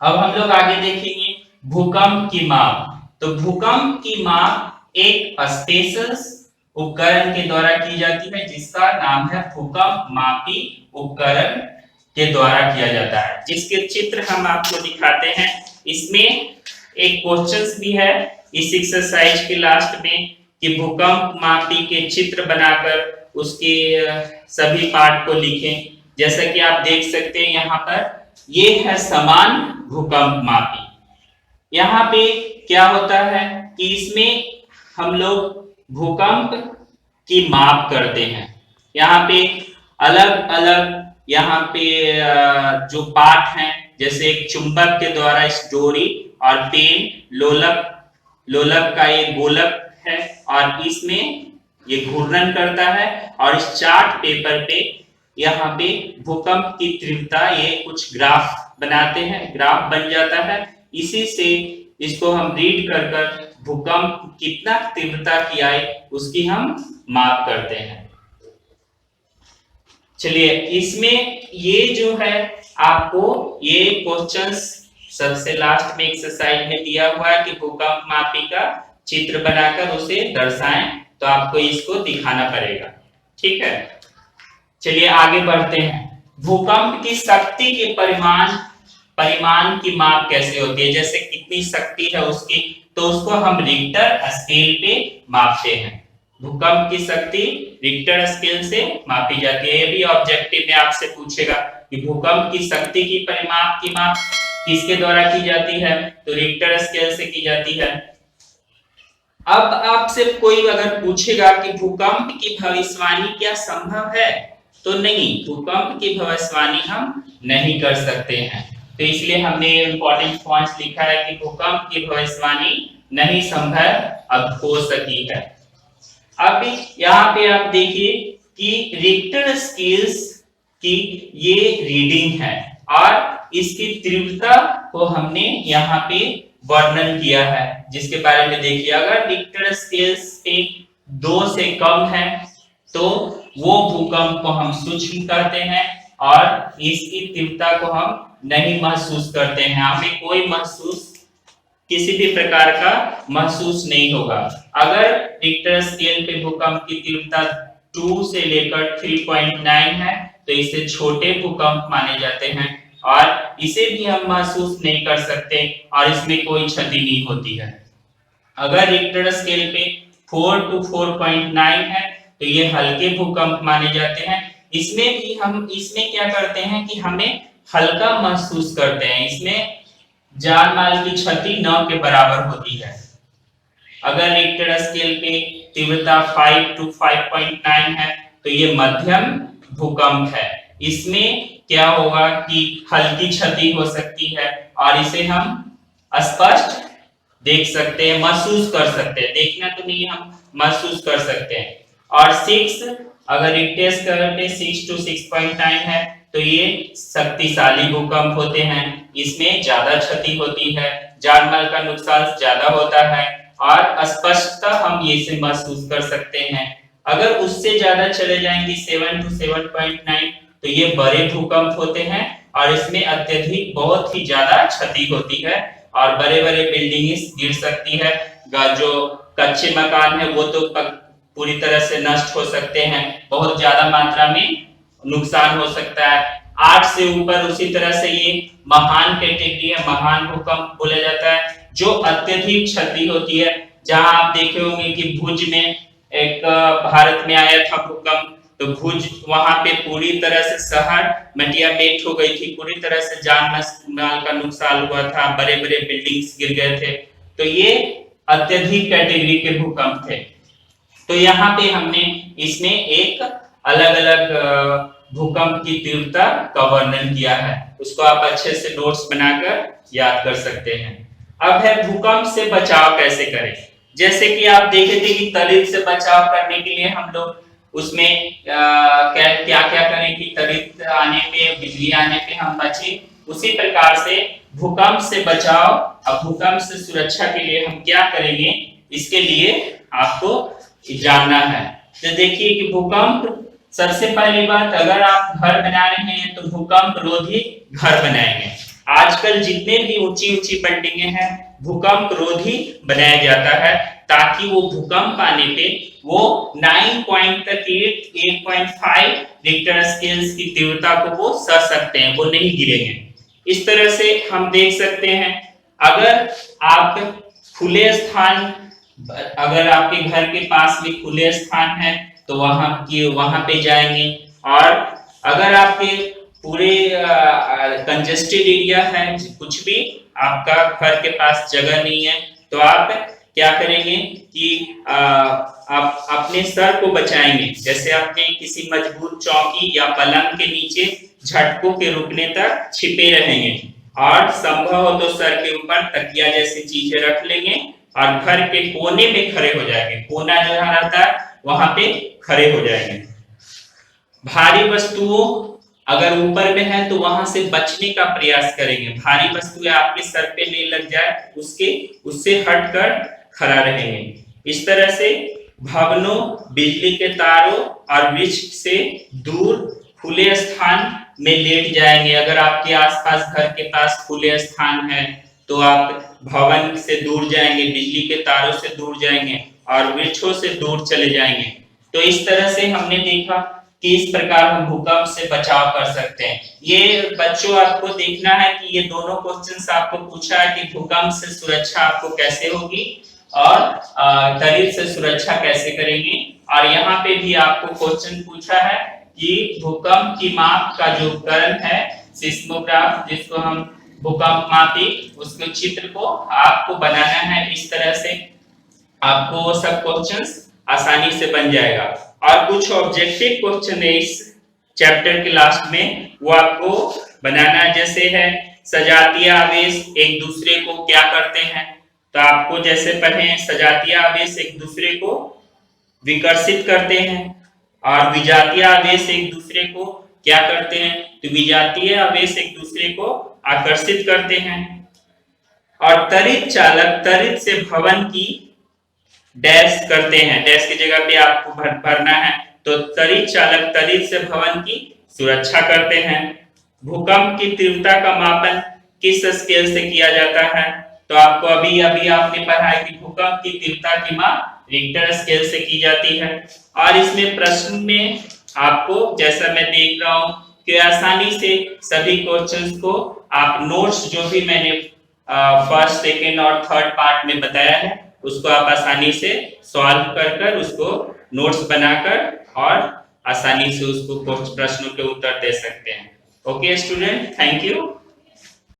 अब हम लोग आगे देखेंगे भूकंप की माप। तो भूकंप की माप एक स्पेशल उपकरण के द्वारा की जाती है जिसका नाम है भूकंप मापी उपकरण के द्वारा किया जाता है, जिसके चित्र हम आपको दिखाते हैं। इसमें एक क्वेश्चंस भी है इस एक्सरसाइज के लास्ट में कि भूकंप मापी के चित्र बनाकर उसके सभी पार्ट को लिखें। जैसा कि आप देख सकते हैं यहाँ पर ये है समान भूकंप मापी। यहाँ पे क्या होता है कि इसमें हम लोग भूकंप की माप करते हैं। यहाँ पे अलग अलग यहाँ पे जो पार्ट हैं, जैसे एक चुंबक के द्वारा इस डोरी और पेन लोलक लोलक का एक गोलक है और इसमें ये घूर्णन करता है और इस चार्ट पेपर पे यहाँ पे भूकंप की तीव्रता ये कुछ ग्राफ बनाते हैं, ग्राफ बन जाता है। इसी से इसको हम रीड कर कर भूकंप कितना तीव्रता की आई उसकी हम माप करते हैं। चलिए इसमें ये जो है आपको ये क्वेश्चंस सबसे लास्ट में एक्सरसाइज में दिया हुआ है कि भूकंप मापी का चित्र बनाकर उसे दर्शाएं, तो आपको इसको दिखाना पड़ेगा। ठीक है, चलिए आगे बढ़ते हैं। भूकंप की शक्ति के परिमाण की माप कैसे होती है, जैसे कितनी शक्ति है उसकी, तो उसको हम रिक्टर स्केल पे मापते हैं। भूकंप की शक्ति रिक्टर स्केल से मापी जाती है। ये भी ऑब्जेक्टिव में आपसे पूछेगा कि भूकंप की शक्ति की परिमाप की माप किसके द्वारा की जाती है, तो रिक्टर स्केल से की जाती है। अब आपसे कोई अगर पूछेगा कि भूकंप की भविष्यवाणी क्या संभव है, तो नहीं, भूकंप की भविष्यवाणी हम नहीं कर सकते हैं। तो इसलिए हमने इंपॉर्टेंट पॉइंट्स लिखा है कि भूकंप की भविष्यवाणी नहीं संभव अब हो सकी है। अब यहाँ पे आप देखिए कि रिक्टर स्केल्स की ये रीडिंग है और इसकी तीव्रता को हमने यहाँ पे वर्णन किया है, जिसके बारे में देखिए अगर रिक्टर स्केल्स पे 2 से कम है तो वो भूकंप को हम सूक्ष्म करते हैं और इसकी तीव्रता को हम नहीं महसूस करते हैं। हमें कोई महसूस किसी भी प्रकार का महसूस नहीं होगा। अगर रिक्टर स्केल पे भूकंप की तीव्रता 2 से लेकर 3.9 है तो इसे छोटे भूकंप माने जाते हैं और इसे भी हम महसूस नहीं कर सकते और इसमें कोई क्षति नहीं होती है। अगर रिक्टर स्केल पे 4 to 4.9 है तो ये हल्के भूकंप माने जाते हैं। इसमें क्या करते हैं कि हमें हल्का महसूस करते हैं, इसमें जान माल की क्षति न के बराबर होती है। अगर रिक्टर स्केल पे तीव्रता 5 to 5.9 है तो ये मध्यम भूकंप है। इसमें क्या होगा कि हल्की क्षति हो सकती है और इसे हम स्पष्ट देख सकते हैं, महसूस कर सकते हैं, देखना तो नहीं, हम महसूस कर सकते हैं। और 6 अगर रिक्टर स्केल पे 6 to 6.9 है तो ये शक्तिशाली भूकंप होते हैं, इसमें ज्यादा क्षति होती है, जान माल का नुकसान ज्यादा होता है और स्पष्टता हम ये से महसूस कर सकते हैं। अगर उससे ज्यादा चले जाएंगे 7 to 7.9 तो ये बड़े भूकंप होते हैं और इसमें अत्यधिक बहुत ही ज्यादा क्षति होती है और बड़े बड़े बिल्डिंग्स गिर सकती है। जो कच्चे मकान है वो तो पूरी तरह से नष्ट हो सकते हैं, बहुत ज्यादा मात्रा में नुकसान हो सकता है। 8 से ऊपर उसी तरह से ये महान कैटेगरी है, महान भूकंप बोला जाता है जो अत्यधिक क्षति होती है। जहां आप देखे होंगे कि भुज में एक भारत में आया था भूकंप, तो भुज वहां पे पूरी तरह से शहर मटिया मेट हो गई थी, पूरी तरह से जान माल का नुकसान हुआ था, बड़े बड़े बिल्डिंग्स गिर गए थे। तो ये अत्यधिक कैटेगरी के भूकंप थे। तो यहाँ पे हमने इसमें एक अलग अलग भूकंप की तीव्रता का वर्णन किया है, उसको आप अच्छे से नोट्स बनाकर याद कर सकते हैं। अब है भूकंप से बचाव कैसे करें। जैसे कि आप देखे थे कि तड़ित से बचाव करने के लिए हम लोग उसमें क्या क्या करें कि तड़ित आने पे, बिजली आने पे हम बचे। उसी प्रकार से भूकंप से बचाव और भूकंप से सुरक्षा के लिए हम क्या करेंगे, इसके लिए आपको जानना है। तो देखिए कि भूकंप, सबसे पहली बात, अगर आप घर बना रहे हैं तो भूकंप रोधी घर बनाएंगे। आजकल जितने भी ऊंची ऊंची बिल्डिंगें हैं भूकंप रोधी बनाया जाता है, ताकि वो भूकंप आने पे वो 8.5 रिक्टर स्केल्स की तीव्रता को वो सह सकते हैं, वो नहीं गिरेंगे। इस तरह से हम देख सकते हैं, अगर आप खुले स्थान, अगर आपके घर के पास भी खुले स्थान है तो वहां पे जाएंगे, और अगर आपके पूरे कंजेस्टेड एरिया है, कुछ भी आपका घर के पास जगह नहीं है, तो आप क्या करेंगे कि आप अपने सर को बचाएंगे, जैसे आपने किसी मजबूत चौकी या पलंग के नीचे झटकों के रुकने तक छिपे रहेंगे, और संभव हो तो सर के ऊपर तकिया जैसी चीजें रख लेंगे और घर के कोने में खड़े हो जाएंगे, कोना जहां रहता है वहां पे खड़े हो जाएंगे। भारी वस्तुओं अगर ऊपर में है तो वहां से बचने का प्रयास करेंगे, भारी वस्तुएं आपके सर पे नहीं लग जाए उससे हटकर खड़ा रहेंगे। इस तरह से भवनों, बिजली के तारों और वृक्ष से दूर खुले स्थान में लेट जाएंगे। अगर आपके आसपास घर के पास खुले स्थान है तो आप भवन से दूर जाएंगे, बिजली के तारों से दूर जाएंगे और वृक्षों से दूर चले जाएंगे। तो इस तरह से हमने देखा कि इस प्रकार हम भूकंप से बचाव कर सकते हैं। ये बच्चों आपको देखना है कि ये दोनों क्वेश्चंस आपको पूछा है कि भूकंप से सुरक्षा आपको कैसे होगी और शरीर से सुरक्षा कैसे करेंगे, और यहाँ पे भी आपको क्वेश्चन पूछा है कि भूकंप की माप का जो उपकरण है सिस्मोग्राफ, जिसको हम भूकंप मापी, उसके चित्र को आपको बनाना है। इस तरह से आपको वो सब क्वेश्चंस आसानी से बन जाएगा। और कुछ ऑब्जेक्टिव क्वेश्चन है इस चैप्टर के लास्ट में, वो आपको बनाना है। जैसे है सजातीय आवेश एक दूसरे को क्या करते हैं, तो आपको जैसे पढ़े सजातीय आवेश एक दूसरे को विकर्षित करते हैं और विजातीय आवेश एक दूसरे को क्या करते हैं, तो विजातीय आवेश एक दूसरे को आकर्षित करते हैं। और त्वरित चालक त्वरित से भवन की डैश करते हैं, डैश की जगह पे आपको भरना है, तो त्वरित चालक त्वरित से भवन की सुरक्षा करते हैं। भूकंप की तीव्रता का मापन किस स्केल से किया जाता है, तो आपको अभी आपने पढ़ा है कि भूकंप की तीव्रता की माप रिक्टर स्केल से की जाती है। और इसमें प्रश्न में आपको, जैसा मैं देख रहा हूं कि आसानी से सभी क्वेश्चंस को आप नोट्स जो भी मैंने फर्स्ट, सेकंड और थर्ड पार्ट में बताया है उसको आप आसानी से सॉल्व कर उसको नोट्स बनाकर और आसानी से उसको प्रश्नों के उत्तर दे सकते हैं। Okay student, thank you.